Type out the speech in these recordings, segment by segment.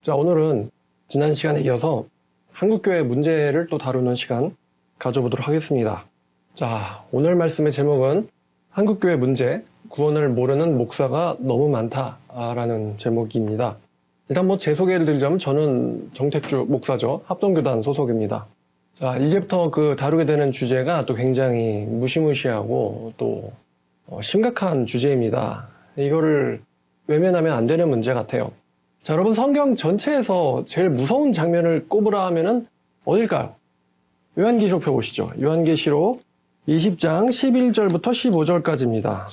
자, 오늘은 지난 시간에 이어서 한국교회 문제를 또 다루는 시간 가져보도록 하겠습니다. 자, 오늘 말씀의 제목은 한국교회 문제, 구원을 모르는 목사가 너무 많다라는 제목입니다. 일단 제 소개를 드리자면 저는 정택주 목사죠. 합동교단 소속입니다. 자, 이제부터 다루게 되는 주제가 또 굉장히 무시무시하고 또 심각한 주제입니다. 이거를 외면하면 안 되는 문제 같아요. 자, 여러분 성경 전체에서 제일 무서운 장면을 꼽으라 하면은 어딜까요? 요한계시록 펴보시죠. 요한계시록 20장 11절부터 15절까지입니다.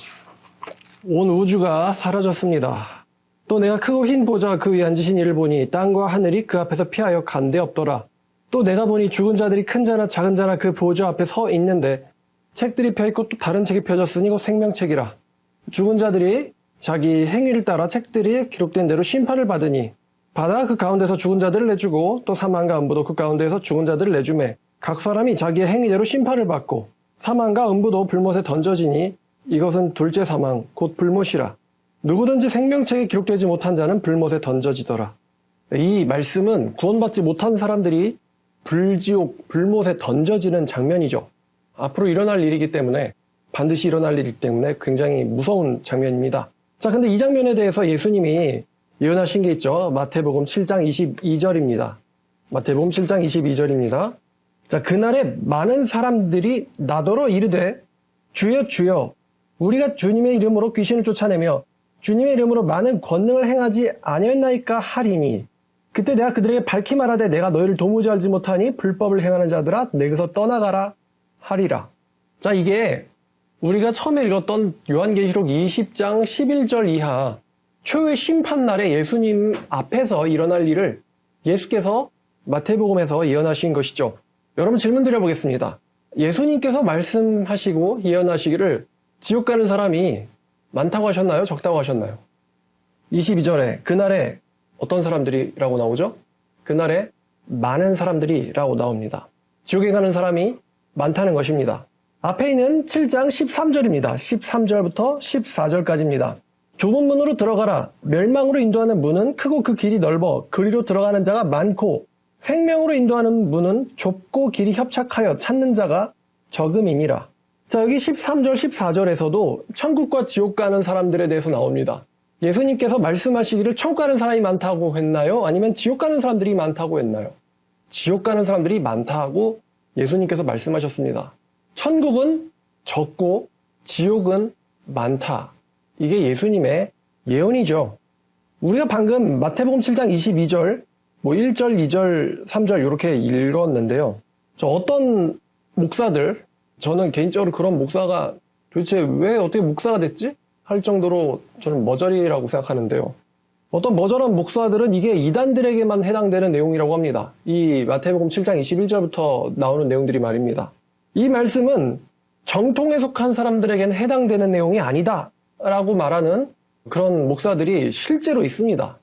온 우주가 사라졌습니다. 또 내가 크고 흰 보좌 그 위에 앉으신 이를 보니 땅과 하늘이 그 앞에서 피하여 간데 없더라. 또 내가 보니 죽은 자들이 큰 자나 작은 자나 그 보좌 앞에 서 있는데 책들이 펴있고 또 다른 책이 펴졌으니 곧 생명책이라. 죽은 자들이 자기 행위를 따라 책들이 기록된 대로 심판을 받으니 바다가 그 가운데서 죽은 자들을 내주고 또 사망과 음부도 그 가운데에서 죽은 자들을 내주매 각 사람이 자기의 행위대로 심판을 받고 사망과 음부도 불못에 던져지니 이것은 둘째 사망 곧 불못이라. 누구든지 생명책에 기록되지 못한 자는 불못에 던져지더라. 이 말씀은 구원받지 못한 사람들이 불지옥, 불못에 던져지는 장면이죠. 앞으로 일어날 일이기 때문에 반드시 일어날 일이기 때문에 굉장히 무서운 장면입니다. 자, 근데 이 장면에 대해서 예수님이 예언하신 게 있죠. 마태복음 7장 22절입니다. 마태복음 7장 22절입니다. 자, 그날에 많은 사람들이 나더러 이르되 주여 주여 우리가 주님의 이름으로 귀신을 쫓아내며 주님의 이름으로 많은 권능을 행하지 아니었나이까 하리니 그때 내가 그들에게 밝히 말하되 내가 너희를 도무지 알지 못하니 불법을 행하는 자들아 내게서 떠나가라 하리라. 자, 이게 우리가 처음에 읽었던 요한계시록 20장 11절 이하 최후의 심판날에 예수님 앞에서 일어날 일을 예수께서 마태복음에서 예언하신 것이죠. 여러분 질문 드려보겠습니다. 예수님께서 말씀하시고 예언하시기를 지옥 가는 사람이 많다고 하셨나요? 적다고 하셨나요? 22절에 그날에 어떤 사람들이라고 나오죠? 그날에 많은 사람들이라고 나옵니다. 지옥에 가는 사람이 많다는 것입니다. 앞에 있는 7장 13절입니다. 13절부터 14절까지입니다. 좁은 문으로 들어가라. 멸망으로 인도하는 문은 크고 그 길이 넓어 그리로 들어가는 자가 많고 생명으로 인도하는 문은 좁고 길이 협착하여 찾는 자가 적음이니라. 자, 여기 13절, 14절에서도 천국과 지옥 가는 사람들에 대해서 나옵니다. 예수님께서 말씀하시기를 천국 가는 사람이 많다고 했나요? 아니면 지옥 가는 사람들이 많다고 했나요? 지옥 가는 사람들이 많다고 예수님께서 말씀하셨습니다. 천국은 적고 지옥은 많다. 이게 예수님의 예언이죠. 우리가 방금 마태복음 7장 22절, 1절, 2절, 3절 이렇게 읽었는데요. 어떤 목사들, 저는 개인적으로 그런 목사가 도대체 왜 어떻게 목사가 됐지? 할 정도로 저는 머저리라고 생각하는데요. 어떤 머저런 목사들은 이게 이단들에게만 해당되는 내용이라고 합니다. 이 마태복음 7장 21절부터 나오는 내용들이 말입니다. 이 말씀은 정통에 속한 사람들에게는 해당되는 내용이 아니다 라고 말하는 그런 목사들이 실제로 있습니다.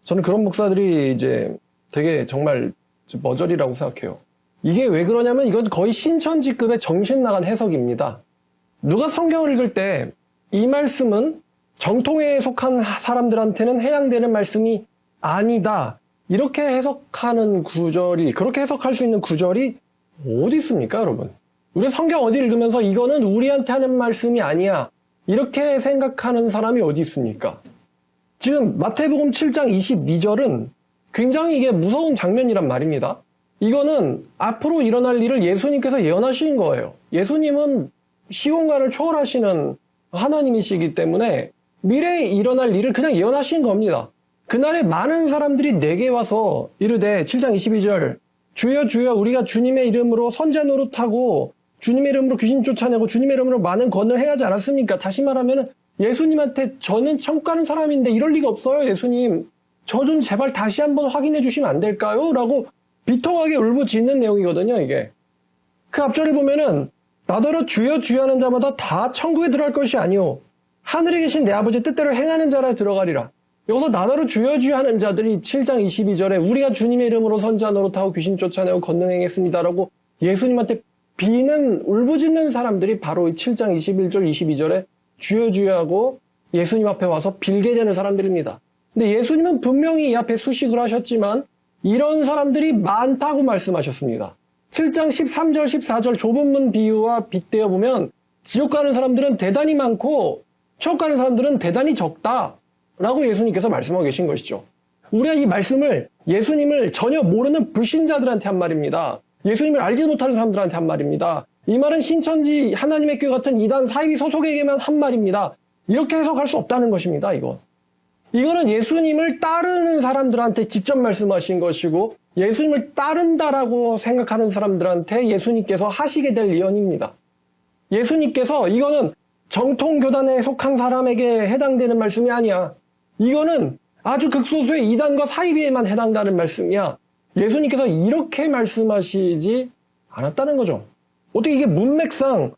저는 그런 목사들이 이제 되게 정말 머저리라고 생각해요. 이게 왜 그러냐면 이건 거의 신천지급의 정신 나간 해석입니다. 누가 성경을 읽을 때 이 말씀은 정통에 속한 사람들한테는 해당되는 말씀이 아니다. 이렇게 해석하는 구절이, 그렇게 해석할 수 있는 구절이 어디 있습니까, 여러분? 우리 성경 어디 읽으면서 이거는 우리한테 하는 말씀이 아니야. 이렇게 생각하는 사람이 어디 있습니까? 지금 마태복음 7장 22절은 굉장히 이게 무서운 장면이란 말입니다. 이거는 앞으로 일어날 일을 예수님께서 예언하신 거예요. 예수님은 시공간을 초월하시는 하나님이시기 때문에 미래에 일어날 일을 그냥 예언하신 겁니다. 그날에 많은 사람들이 내게 와서 이르되 7장 22절 주여 주여 우리가 주님의 이름으로 선자 노릇하고 주님의 이름으로 귀신 쫓아내고 주님의 이름으로 많은 권능을 행하지 않았습니까? 다시 말하면 예수님한테 저는 천국 가는 사람인데 이럴 리가 없어요. 예수님 저 좀 제발 다시 한번 확인해 주시면 안 될까요? 라고 비통하게 울부짖는 내용이거든요. 이게 그 앞절을 보면은 나더러 주여 주여 하는 자마다 다 천국에 들어갈 것이 아니오 하늘에 계신 내 아버지 뜻대로 행하는 자라 들어가리라. 여기서 나더러 주여 주여 하는 자들이 7장 22절에 우리가 주님의 이름으로 선자 노릇하고 귀신 쫓아내고 권능 행했습니다라고 예수님한테 비는 울부짖는 사람들이 바로 이 7장 21절 22절에 주여 주여 하고 예수님 앞에 와서 빌게 되는 사람들입니다. 근데 예수님은 분명히 이 앞에 수식을 하셨지만 이런 사람들이 많다고 말씀하셨습니다. 7장 13절, 14절 좁은 문 비유와 빗대어 보면 지옥 가는 사람들은 대단히 많고 천국 가는 사람들은 대단히 적다라고 예수님께서 말씀하고 계신 것이죠. 우리가 이 말씀을 예수님을 전혀 모르는 불신자들한테 한 말입니다. 예수님을 알지 못하는 사람들한테 한 말입니다. 이 말은 신천지 하나님의 교회 같은 이단 사이비 소속에게만 한 말입니다. 이렇게 해석할 수 없다는 것입니다. 이거는 예수님을 따르는 사람들한테 직접 말씀하신 것이고 예수님을 따른다라고 생각하는 사람들한테 예수님께서 하시게 될 예언입니다. 예수님께서 이거는 정통교단에 속한 사람에게 해당되는 말씀이 아니야. 이거는 아주 극소수의 이단과 사이비에만 해당되는 말씀이야. 예수님께서 이렇게 말씀하시지 않았다는 거죠. 어떻게 이게 문맥상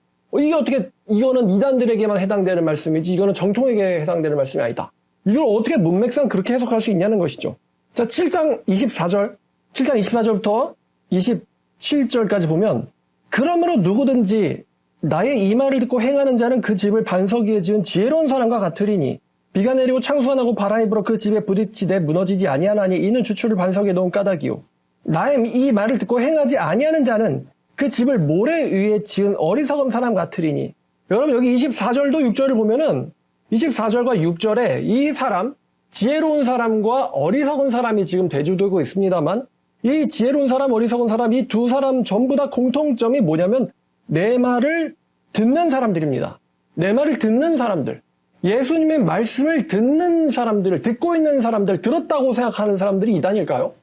이거는 이단들에게만 해당되는 말씀이지 이거는 정통에게 해당되는 말씀이 아니다. 이걸 어떻게 문맥상 그렇게 해석할 수 있냐는 것이죠. 자, 7장 24절부터 27절까지 보면 그러므로 누구든지 나의 이 말을 듣고 행하는 자는 그 집을 반석 위에 지은 지혜로운 사람과 같으리니 비가 내리고 창수가 나고 바람이 불어 그 집에 부딪히되 무너지지 아니하나니 이는 주추를 반석에 놓은 까닭이요. 나의 이 말을 듣고 행하지 아니하는 자는 그 집을 모래 위에 지은 어리석은 사람 같으리니. 여러분 여기 24절도 6절을 보면은 24절과 6절에 이 사람, 지혜로운 사람과 어리석은 사람이 지금 대조되고 있습니다만 이 지혜로운 사람, 어리석은 사람, 이 두 사람 전부 다 공통점이 뭐냐면 내 말을 듣는 사람들입니다. 내 말을 듣는 사람들. 예수님의 말씀을 듣는 사람들, 듣고 있는 사람들, 들었다고 생각하는 사람들이 이단일까요?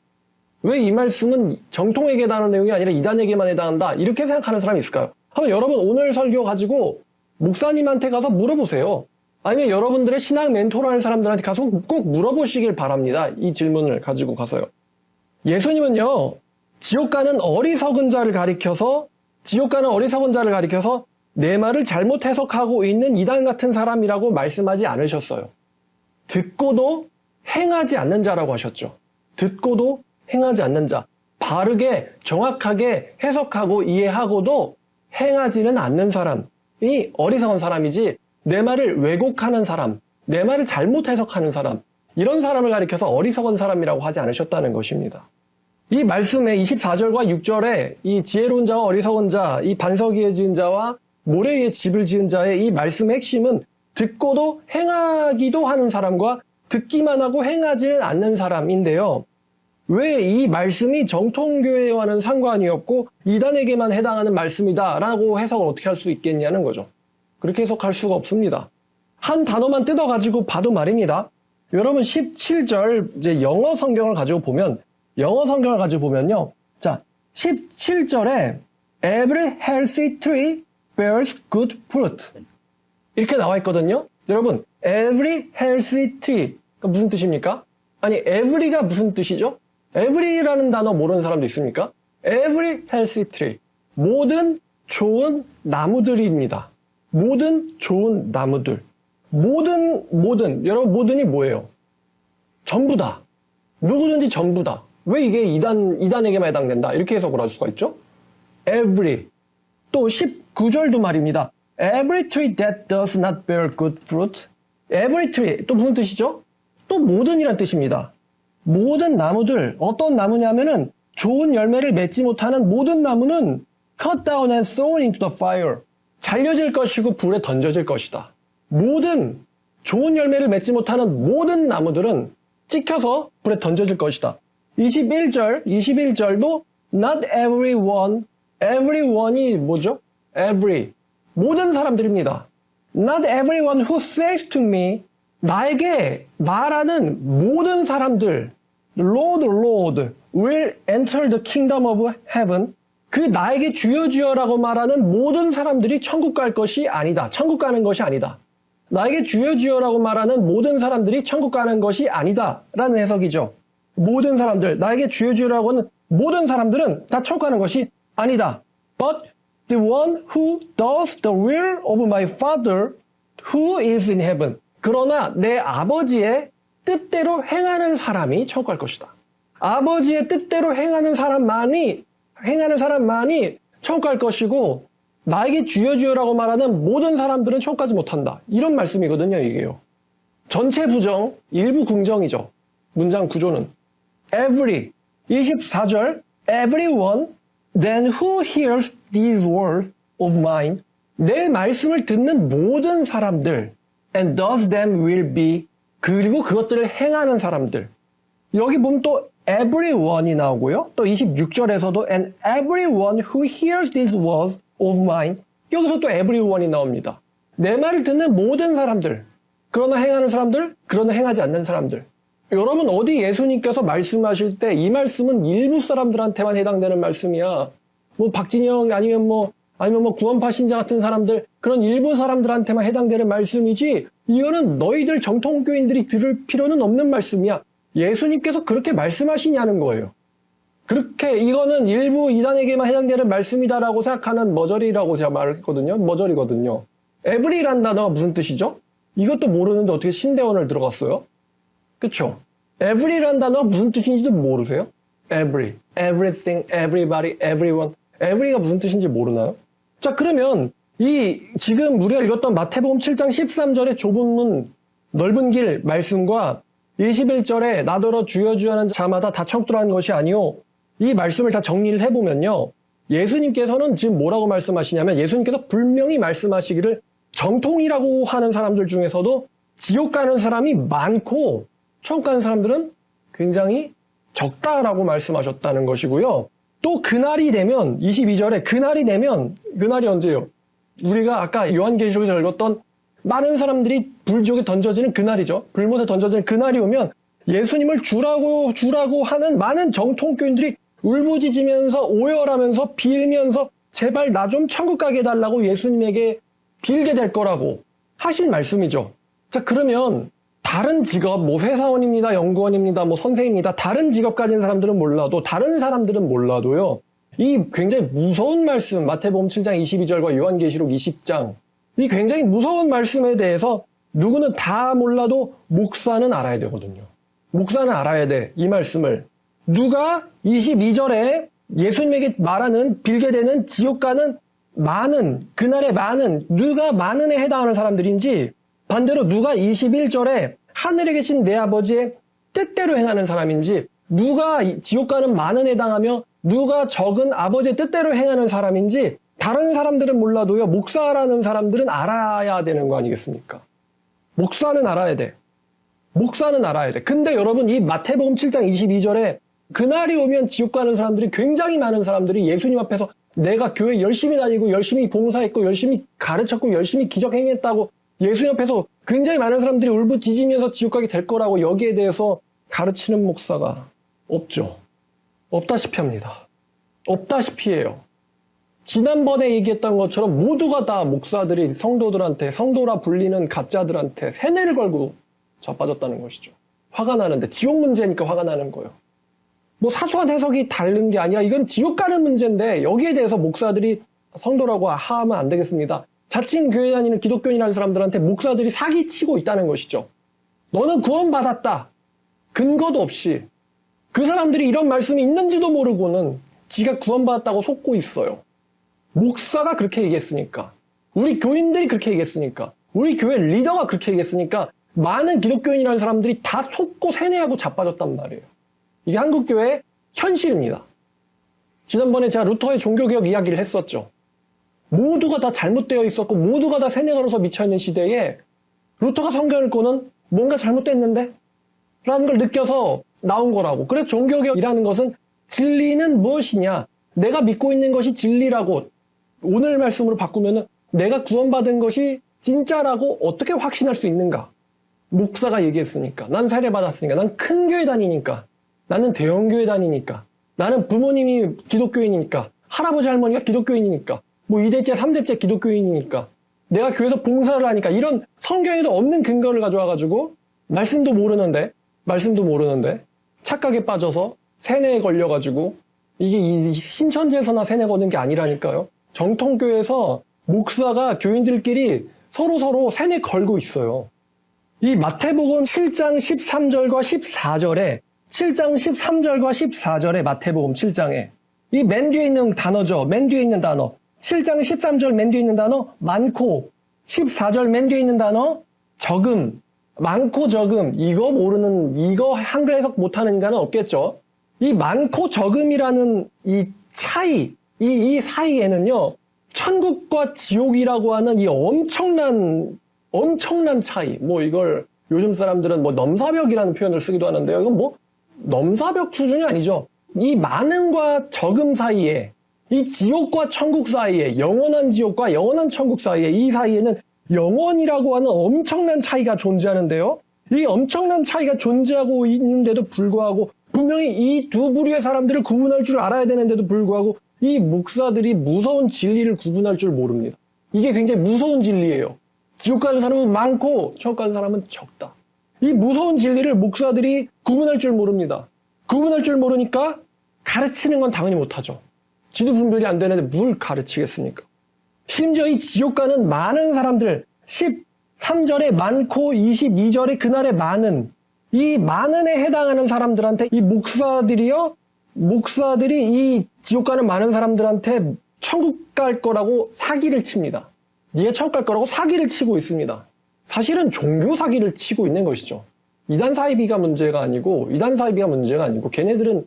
왜 이 말씀은 정통에게 해당하는 내용이 아니라 이단에게만 해당한다 이렇게 생각하는 사람이 있을까요? 한번 여러분 오늘 설교 가지고 목사님한테 가서 물어보세요. 아니면 여러분들의 신앙 멘토라는 사람들한테 가서 꼭 물어보시길 바랍니다. 이 질문을 가지고 가서요. 예수님은요, 지옥 가는 어리석은 자를 가리켜서 내 말을 잘못 해석하고 있는 이단 같은 사람이라고 말씀하지 않으셨어요. 듣고도 행하지 않는 자라고 하셨죠. 듣고도 행하지 않는 자. 바르게 정확하게 해석하고 이해하고도 행하지는 않는 사람이 어리석은 사람이지 내 말을 왜곡하는 사람, 내 말을 잘못 해석하는 사람, 이런 사람을 가리켜서 어리석은 사람이라고 하지 않으셨다는 것입니다. 이 말씀에 24절과 6절에 이 지혜로운 자와 어리석은 자, 이 반석 위에 지은 자와 모래 위에 집을 지은 자의 이 말씀의 핵심은 듣고도 행하기도 하는 사람과 듣기만 하고 행하지는 않는 사람인데요. 왜 이 말씀이 정통교회와는 상관이 없고 이단에게만 해당하는 말씀이다 라고 해석을 어떻게 할 수 있겠냐는 거죠. 그렇게 해석할 수가 없습니다. 한 단어만 뜯어가지고 봐도 말입니다. 여러분 17절 이제 영어 성경을 가지고 보면요. 자, 17절에 Every healthy tree bears good fruit 이렇게 나와 있거든요. 여러분 Every healthy tree 무슨 뜻입니까? 아니 every가 무슨 뜻이죠? every라는 단어 모르는 사람도 있습니까? Every healthy tree 모든 좋은 나무들입니다. 모든 좋은 나무들. 모든 여러분 모든이 뭐예요? 전부다. 누구든지 전부다. 왜 이게 이단에게만 해당된다? 이렇게 해석을 할 수가 있죠? Every. 또 19절도 말입니다. Every tree that does not bear good fruit. Every tree. 또 무슨 뜻이죠? 또 모든이란 뜻입니다. 모든 나무들. 어떤 나무냐면은 좋은 열매를 맺지 못하는 모든 나무는 cut down and thrown into the fire. 잘려질 것이고 불에 던져질 것이다. 모든 좋은 열매를 맺지 못하는 모든 나무들은 찍혀서 불에 던져질 것이다. 21절도 not everyone, everyone이 뭐죠? every, 모든 사람들입니다. Not everyone who says to me, 나에게 말하는 모든 사람들, Lord, Lord, will enter the kingdom of heaven. 그 나에게 주여 주여라고 말하는 모든 사람들이 천국 갈 것이 아니다. 천국 가는 것이 아니다. 나에게 주여 주여라고 말하는 모든 사람들이 천국 가는 것이 아니다. 라는 해석이죠. 모든 사람들, 나에게 주여 주여라고 하는 모든 사람들은 다 천국 가는 것이 아니다. But the one who does the will of my Father who is in heaven. 그러나 내 아버지의 뜻대로 행하는 사람이 천국 갈 것이다. 아버지의 뜻대로 행하는 사람만이 천국 갈 것이고 나에게 주여 주여라고 말하는 모든 사람들은 천국 가지 못한다. 이런 말씀이거든요, 이게요. 전체 부정, 일부 긍정이죠. 문장 구조는. Every, 24절, everyone, then who hears these words of mine, 내 말씀을 듣는 모든 사람들, and does them will be, 그리고 그것들을 행하는 사람들. 여기 보면 또 everyone이 나오고요. 또 26절에서도 and everyone who hears these words of mine, 여기서 또 everyone이 나옵니다. 내 말을 듣는 모든 사람들, 그러나 행하는 사람들, 그러나 행하지 않는 사람들. 여러분 어디 예수님께서 말씀하실 때 이 말씀은 일부 사람들한테만 해당되는 말씀이야. 뭐 박진영 아니면 뭐 구원파 신자 같은 사람들, 그런 일부 사람들한테만 해당되는 말씀이지, 이거는 너희들 정통교인들이 들을 필요는 없는 말씀이야. 예수님께서 그렇게 말씀하시냐는 거예요. 그렇게 이거는 일부 이단에게만 해당되는 말씀이다라고 생각하는 머저리라고 제가 말했거든요. 머저리거든요. every란 단어가 무슨 뜻이죠? 이것도 모르는데 어떻게 신대원을 들어갔어요? 그쵸? every란 단어가 무슨 뜻인지도 모르세요? every, everything, everybody, everyone. every가 무슨 뜻인지 모르나요? 자, 그러면 지금 우리가 읽었던 마태복음 7장 13절의 좁은 문, 넓은 길 말씀과 21절에 나더러 주여 주여 하는 자마다 다 청도라는 것이 아니요. 이 말씀을 다 정리를 해보면요. 예수님께서는 지금 뭐라고 말씀하시냐면, 예수님께서 분명히 말씀하시기를 정통이라고 하는 사람들 중에서도 지옥 가는 사람이 많고 천국 가는 사람들은 굉장히 적다라고 말씀하셨다는 것이고요. 또 그날이 되면 22절에 그날이 언제예요? 우리가 아까 요한계시록에서 읽었던 많은 사람들이 불지옥에 던져지는 그날이죠. 불못에 던져지는 그날이 오면 예수님을 주라고 하는 많은 정통교인들이 울부짖으면서 오열하면서 빌면서 제발 나 좀 천국 가게 해달라고 예수님에게 빌게 될 거라고 하신 말씀이죠. 자, 그러면 다른 직업, 뭐 회사원입니다, 연구원입니다, 뭐 선생입니다, 다른 직업 가진 사람들은 몰라도, 다른 사람들은 몰라도요, 이 굉장히 무서운 말씀, 마태복음 7장 22절과 요한계시록 20장, 이 굉장히 무서운 말씀에 대해서 누구는 다 몰라도 목사는 알아야 되거든요. 목사는 알아야 돼, 이 말씀을. 누가 22절에 예수님에게 말하는, 빌게 되는 지옥 가는 많은, 그날의 많은, 누가 많은에 해당하는 사람들인지, 반대로 누가 21절에 하늘에 계신 내 아버지의 뜻대로 행하는 사람인지, 누가 지옥 가는 많은에 해당하며 누가 적은 아버지의 뜻대로 행하는 사람인지, 다른 사람들은 몰라도요, 목사라는 사람들은 알아야 되는 거 아니겠습니까? 목사는 알아야 돼. 목사는 알아야 돼. 근데 여러분, 이 마태복음 7장 22절에 그날이 오면 지옥 가는 사람들이, 굉장히 많은 사람들이 예수님 앞에서 내가 교회 열심히 다니고 열심히 봉사했고 열심히 가르쳤고 열심히 기적 행했다고 예수님 앞에서 굉장히 많은 사람들이 울부짖으면서 지옥 가게 될 거라고 여기에 대해서 가르치는 목사가 없죠. 없다시피 합니다. 없다시피 해요. 지난번에 얘기했던 것처럼 모두가 다 목사들이 성도들한테, 성도라 불리는 가짜들한테 세뇌를 걸고 자빠졌다는 것이죠. 화가 나는데, 지옥 문제니까 화가 나는 거예요. 뭐 사소한 해석이 다른 게 아니라 이건 지옥 가는 문제인데 여기에 대해서 목사들이 성도라고 하면 안 되겠습니다. 자칭 교회 다니는 기독교인이라는 사람들한테 목사들이 사기치고 있다는 것이죠. 너는 구원받았다. 근거도 없이. 그 사람들이 이런 말씀이 있는지도 모르고는 지가 구원받았다고 속고 있어요. 목사가 그렇게 얘기했으니까, 우리 교인들이 그렇게 얘기했으니까, 우리 교회 리더가 그렇게 얘기했으니까 많은 기독교인이라는 사람들이 다 속고 세뇌하고 자빠졌단 말이에요. 이게 한국교회의 현실입니다. 지난번에 제가 루터의 종교개혁 이야기를 했었죠. 모두가 다 잘못되어 있었고 모두가 다 세뇌 걸어서 미쳐있는 시대에 루터가 성경을 읽고는 뭔가 잘못됐는데? 라는 걸 느껴서 나온 거라고. 그래서 종교개혁이라는 것은 진리는 무엇이냐? 내가 믿고 있는 것이 진리라고 오늘 말씀으로 바꾸면은 내가 구원받은 것이 진짜라고 어떻게 확신할 수 있는가? 목사가 얘기했으니까, 난 세례받았으니까, 난 큰 교회 다니니까, 나는 대형 교회 다니니까, 나는 부모님이 기독교인이니까, 할아버지 할머니가 기독교인이니까, 뭐 2대째 3대째 기독교인이니까, 내가 교회에서 봉사를 하니까, 이런 성경에도 없는 근거를 가져와가지고 말씀도 모르는데 착각에 빠져서 세뇌에 걸려가지고, 이게 이 신천지에서나 세뇌 거는 게 아니라니까요. 정통교회에서 목사가 교인들끼리 서로 세뇌 걸고 있어요. 이 마태복음 7장 13절과 14절에 7장 13절과 14절에 마태복음 7장에 이 맨 뒤에 있는 단어죠. 맨 뒤에 있는 단어. 7장 13절 맨 뒤에 있는 단어 많고, 14절 맨 뒤에 있는 단어 적음. 많고 적음, 이거 한글 해석 못하는 인간은 없겠죠. 이 많고 적음이라는 이 차이, 이 사이에는요, 천국과 지옥이라고 하는 이 엄청난 차이, 이걸 요즘 사람들은 넘사벽이라는 표현을 쓰기도 하는데요. 이건 넘사벽 수준이 아니죠. 이 많음과 적음 사이에, 이 지옥과 천국 사이에, 영원한 지옥과 영원한 천국 사이에, 이 사이에는 영원이라고 하는 엄청난 차이가 존재하는데요. 이 엄청난 차이가 존재하고 있는데도 불구하고 분명히 이 두 부류의 사람들을 구분할 줄 알아야 되는데도 불구하고 이 목사들이 무서운 진리를 구분할 줄 모릅니다. 이게 굉장히 무서운 진리예요. 지옥 가는 사람은 많고 천국 가는 사람은 적다. 이 무서운 진리를 목사들이 구분할 줄 모릅니다. 구분할 줄 모르니까 가르치는 건 당연히 못하죠. 지도 분별이 안 되는데 뭘 가르치겠습니까? 심지어 이 지옥 가는 많은 사람들, 13절에 많고 22절에 그날에 많은, 이 많은에 해당하는 사람들한테 이 목사들이 이 지옥 가는 많은 사람들한테 천국 갈 거라고 사기를 칩니다. 네가 천국 갈 거라고 사기를 치고 있습니다. 사실은 종교 사기를 치고 있는 것이죠. 이단 사이비가 문제가 아니고 걔네들은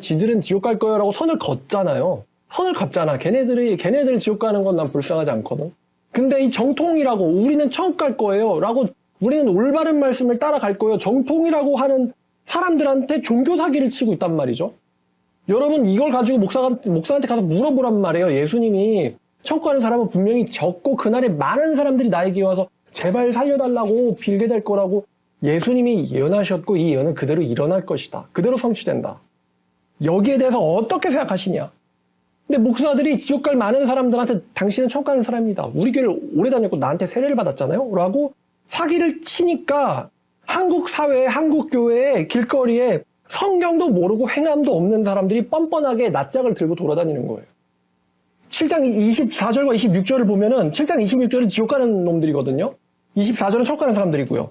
지들은 지옥 갈 거야라고 선을 걷잖아요. 선을 걷잖아. 걔네들 지옥 가는 건 난 불쌍하지 않거든. 근데 이 정통이라고 우리는 천국 갈 거예요 라고 우리는 올바른 말씀을 따라갈 거예요. 정통이라고 하는 사람들한테 종교 사기를 치고 있단 말이죠. 여러분 이걸 가지고 목사한테 가서 물어보란 말이에요. 예수님이 천국 가는 사람은 분명히 적고 그날에 많은 사람들이 나에게 와서 제발 살려달라고 빌게 될 거라고 예수님이 예언하셨고 이 예언은 그대로 일어날 것이다. 그대로 성취된다. 여기에 대해서 어떻게 생각하시냐? 근데 목사들이 지옥 갈 많은 사람들한테 당신은 천국 가는 사람입니다. 우리 교회를 오래 다녔고 나한테 세례를 받았잖아요. 라고 사기를 치니까 한국 사회에 한국 교회에 길거리에 성경도 모르고 행함도 없는 사람들이 뻔뻔하게 낯짝을 들고 돌아다니는 거예요. 7장 24절과 26절을 보면은 7장 26절은 지옥 가는 놈들이거든요. 24절은 천국 가는 사람들이고요.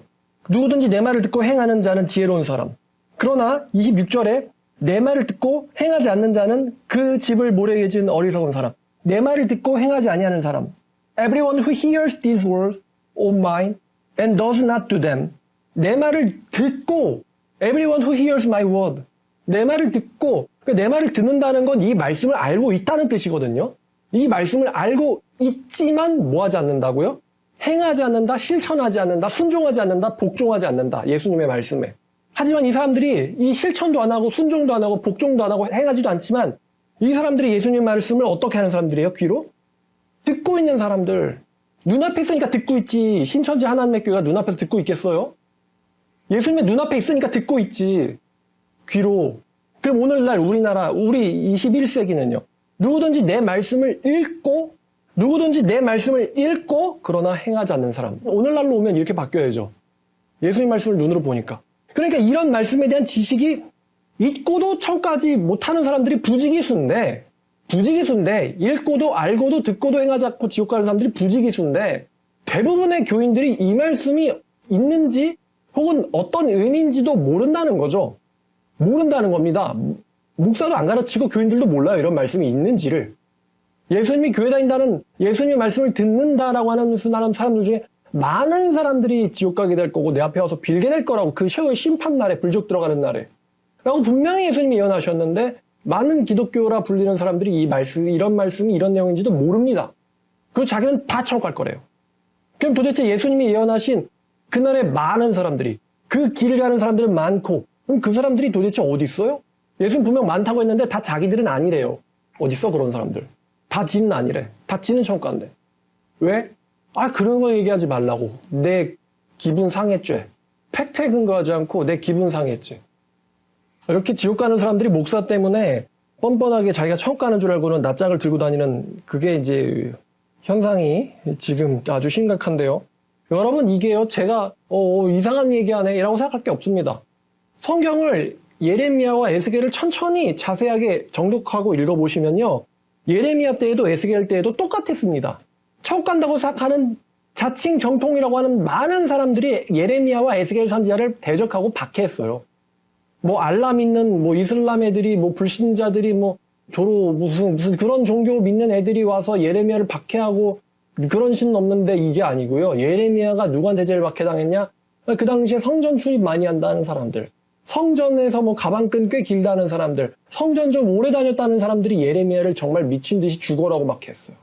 누구든지 내 말을 듣고 행하는 자는 지혜로운 사람. 그러나 26절에 내 말을 듣고 행하지 않는 자는 그 집을 모래에 지은 어리석은 사람. 내 말을 듣고 행하지 아니하는 사람. Everyone who hears these words of mine and does not do them. 내 말을 듣고 Everyone who hears my word. 내 말을 듣고 내 말을 듣는다는 건 이 말씀을 알고 있다는 뜻이거든요. 이 말씀을 알고 있지만 뭐하지 않는다고요? 행하지 않는다, 실천하지 않는다, 순종하지 않는다, 복종하지 않는다. 예수님의 말씀에. 하지만 이 사람들이 이 실천도 안 하고 순종도 안 하고 복종도 안 하고 행하지도 않지만 이 사람들이 예수님 말씀을 어떻게 하는 사람들이에요? 귀로? 듣고 있는 사람들. 눈앞에 있으니까 듣고 있지. 신천지 하나님의 교회가 눈앞에서 듣고 있겠어요? 예수님의 눈앞에 있으니까 듣고 있지. 귀로. 그럼 오늘날 우리 21세기는요. 누구든지 내 말씀을 읽고 그러나 행하지 않는 사람. 오늘날로 오면 이렇게 바뀌어야죠. 예수님 말씀을 눈으로 보니까. 그러니까 이런 말씀에 대한 지식이 있고도 천까지 못하는 사람들이 부지기수인데 읽고도 알고도 듣고도 행하지 않고 지옥 가는 사람들이 부지기수인데 대부분의 교인들이 이 말씀이 있는지 혹은 어떤 의미인지도 모른다는 거죠. 모른다는 겁니다. 목사도 안 가르치고 교인들도 몰라요. 이런 말씀이 있는지를. 예수님이 교회 다닌다는 예수님의 말씀을 듣는다라고 하는 사람들 중에 많은 사람들이 지옥 가게 될 거고 내 앞에 와서 빌게 될 거라고 그 최후의 심판날에 불족 들어가는 날에 라고 분명히 예수님이 예언하셨는데 많은 기독교라 불리는 사람들이 이런 말씀이 이런 내용인지도 모릅니다. 그리고 자기는 다 천국 갈 거래요. 그럼 도대체 예수님이 예언하신 그날에 많은 사람들이 그 길을 가는 사람들은 많고 그럼 그 사람들이 도대체 어디 있어요? 예수님 분명 많다고 했는데 다 자기들은 아니래요. 어디 있어 그런 사람들. 다 지는 아니래. 다 지는 천국 간대. 왜? 그런 거 얘기하지 말라고. 내 기분 상했지. 팩트에 근거하지 않고 내 기분 상했지. 이렇게 지옥 가는 사람들이 목사 때문에 뻔뻔하게 자기가 천국 가는 줄 알고는 낯짝을 들고 다니는 그게 이제 현상이 지금 아주 심각한데요. 여러분 이게요. 제가 이상한 얘기하네 이라고 생각할 게 없습니다. 성경을 예레미야와 에스겔을 천천히 자세하게 정독하고 읽어보시면요. 예레미야 때에도 에스겔 때에도 똑같았습니다. 천국 간다고 생각하는 자칭 정통이라고 하는 많은 사람들이 예레미야와 에스겔 선지자를 대적하고 박해했어요. 알라 믿는 이슬람 애들이 불신자들이 무슨 그런 종교 믿는 애들이 와서 예레미야를 박해하고 그런 신은 없는데 이게 아니고요. 예레미야가 누구한테 제일 박해당했냐? 그 당시에 성전 출입 많이 한다는 사람들, 성전에서 뭐 가방끈 꽤 길다는 사람들, 성전 좀 오래 다녔다는 사람들이 예레미야를 정말 미친 듯이 죽어라고 막 했어요.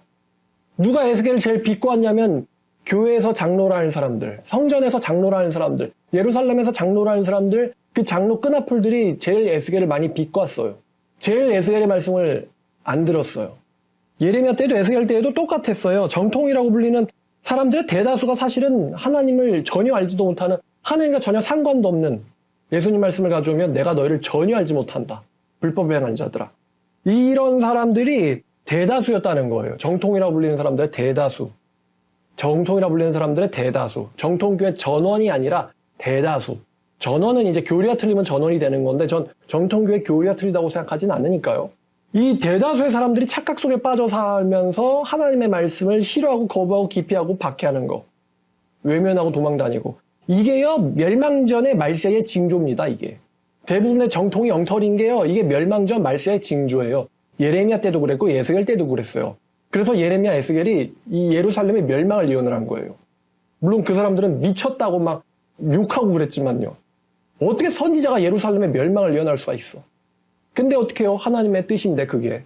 누가 에스겔을 제일 비꼬았냐면 교회에서 장로라는 사람들, 성전에서 장로라는 사람들, 예루살렘에서 장로라는 사람들, 그 장로 끈앞풀들이 제일 에스겔을 많이 비꼬았어요. 제일 에스겔의 말씀을 안 들었어요. 예레미야 때도 에스겔 때에도 똑같았어요. 정통이라고 불리는 사람들의 대다수가 사실은 하나님을 전혀 알지도 못하는, 하나님과 전혀 상관도 없는, 예수님 말씀을 가져오면 내가 너희를 전혀 알지 못한다. 불법에 행한 자들아. 이런 사람들이 대다수였다는 거예요. 정통이라고 불리는 사람들의 대다수. 정통이라고 불리는 사람들의 대다수. 정통교회 전원이 아니라 대다수. 전원은 이제 교리가 틀리면 전원이 되는 건데 전 정통교회 교리가 틀리다고 생각하진 않으니까요. 이 대다수의 사람들이 착각 속에 빠져 살면서 하나님의 말씀을 싫어하고 거부하고 기피하고 박해하는 거. 외면하고 도망다니고. 이게요, 멸망전의 말세의 징조입니다, 이게. 대부분의 정통이 엉터리인 게요, 이게 멸망전 말세의 징조예요. 예레미야 때도 그랬고, 에스겔 때도 그랬어요. 그래서 예레미야, 에스겔이 이 예루살렘의 멸망을 예언을 한 거예요. 물론 그 사람들은 미쳤다고 막 욕하고 그랬지만요. 어떻게 선지자가 예루살렘의 멸망을 예언할 수가 있어? 근데 어떻게 해요? 하나님의 뜻인데, 그게.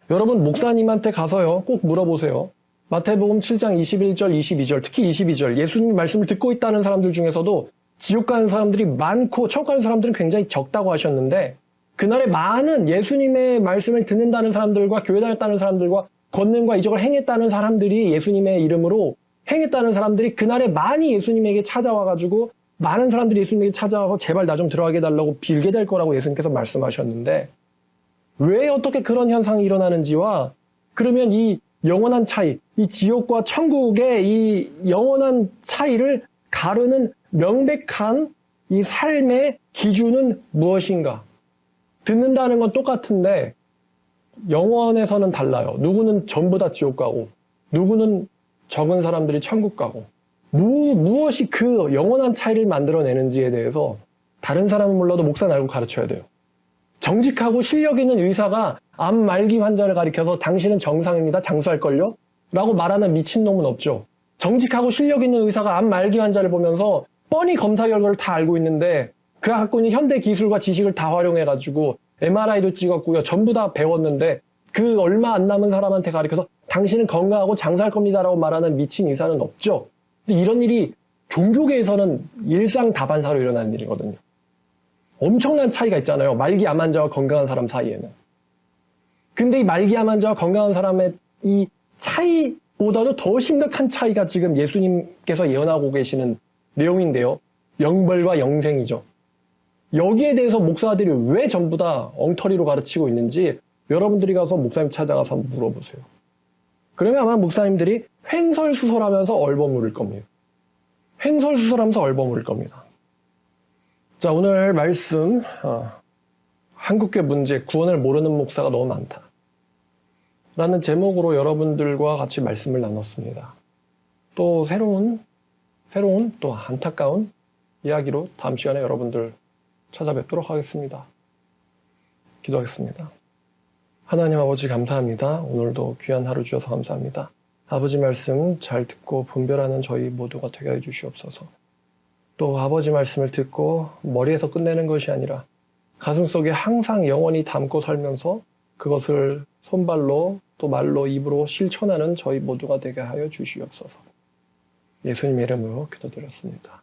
여러분, 목사님한테 가서요, 꼭 물어보세요. 마태복음 7장 21절, 22절, 특히 22절, 예수님 말씀을 듣고 있다는 사람들 중에서도 지옥 가는 사람들이 많고 천국 가는 사람들은 굉장히 적다고 하셨는데 그날에 많은 예수님의 말씀을 듣는다는 사람들과 교회 다녔다는 사람들과 권능과 이적을 행했다는 사람들이 예수님의 이름으로 행했다는 사람들이 그날에 많이 예수님에게 찾아와가지고 많은 사람들이 예수님에게 찾아와서 제발 나 좀 들어가게 해달라고 빌게 될 거라고 예수님께서 말씀하셨는데 왜 어떻게 그런 현상이 일어나는지와 그러면 이 영원한 차이, 이 지옥과 천국의 이 영원한 차이를 가르는 명백한 이 삶의 기준은 무엇인가? 듣는다는 건 똑같은데 영원에서는 달라요. 누구는 전부 다 지옥 가고 누구는 적은 사람들이 천국 가고 무엇이 그 영원한 차이를 만들어내는지에 대해서 다른 사람은 몰라도 목사는 알고 가르쳐야 돼요. 정직하고 실력 있는 의사가 암 말기 환자를 가리켜서 당신은 정상입니다. 장수할걸요? 라고 말하는 미친놈은 없죠. 정직하고 실력 있는 의사가 암 말기 환자를 보면서 뻔히 검사 결과를 다 알고 있는데 그가 갖고 있는 현대 기술과 지식을 다 활용해가지고 MRI도 찍었고요. 전부 다 배웠는데 그 얼마 안 남은 사람한테 가리켜서 당신은 건강하고 장수할 겁니다. 라고 말하는 미친 의사는 없죠. 근데 이런 일이 종교계에서는 일상 다반사로 일어나는 일이거든요. 엄청난 차이가 있잖아요. 말기 암 환자와 건강한 사람 사이에는. 근데 이 말기 암 환자와 건강한 사람의 이 차이보다도 더 심각한 차이가 지금 예수님께서 예언하고 계시는 내용인데요. 영벌과 영생이죠. 여기에 대해서 목사들이 왜 전부 다 엉터리로 가르치고 있는지 여러분들이 가서 목사님 찾아가서 한번 물어보세요. 그러면 아마 목사님들이 횡설수설하면서 얼버무릴 겁니다. 횡설수설하면서 얼버무릴 겁니다. 자, 오늘 말씀 한국교회 문제, 구원을 모르는 목사가 너무 많다 라는 제목으로 여러분들과 같이 말씀을 나눴습니다. 또 새로운 또 안타까운 이야기로 다음 시간에 여러분들 찾아뵙도록 하겠습니다. 기도하겠습니다. 하나님 아버지 감사합니다. 오늘도 귀한 하루 주셔서 감사합니다. 아버지 말씀 잘 듣고 분별하는 저희 모두가 되게 해주시옵소서. 또 아버지 말씀을 듣고 머리에서 끝내는 것이 아니라 가슴속에 항상 영원히 담고 살면서 그것을 손발로 또 말로 입으로 실천하는 저희 모두가 되게 하여 주시옵소서. 예수님의 이름으로 기도드렸습니다.